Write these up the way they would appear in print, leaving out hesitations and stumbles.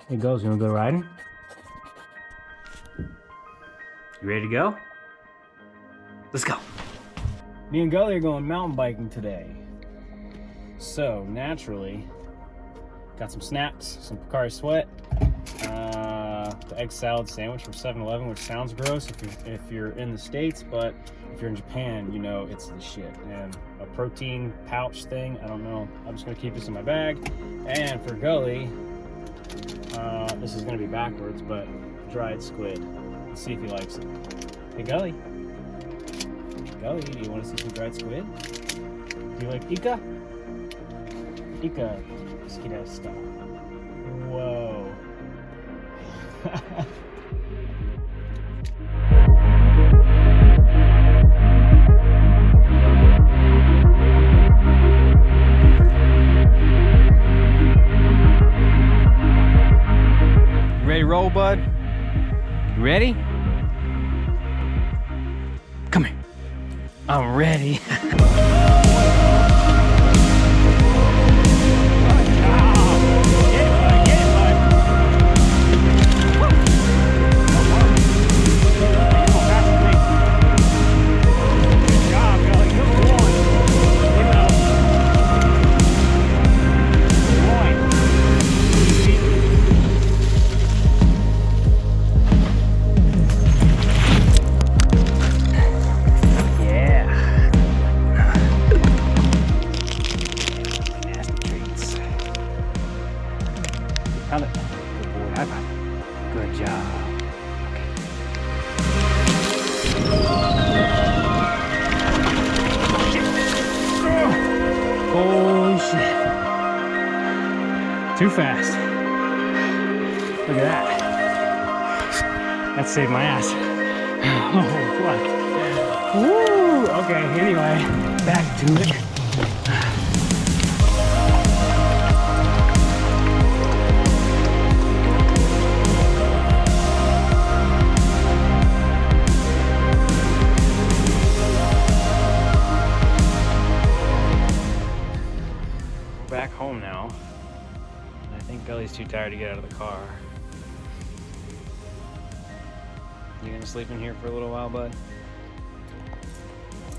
Hey, Gulls, you wanna go riding? You ready to go? Let's go. Me and Gully are going mountain biking today. So, naturally, got some snacks, some Pocari Sweat, the egg salad sandwich from 7-Eleven, which sounds gross if you're in the States, but if you're in Japan, you know it's the shit. And a protein pouch thing, I don't know. I'm just gonna keep this in my bag. And for Gully, this is gonna be backwards, but dried squid. Let's see if he likes it. Hey, Gully. Gully, do you want to see some dried squid? Do you like Ika? Ika, skedaddle style. Whoa. Ready to roll, bud? You ready? Come here. I'm ready. Found it. Good boy. High five. Good job. Okay. Holy shit. Too fast. Look at that. That saved my ass. Oh, what? Woo! Okay, anyway, back to it. Back home now. I think Gully's too tired to get out of the car. You gonna sleep in here for a little while, bud?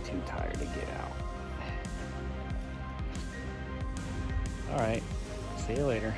Too tired to get out. All right, see you later.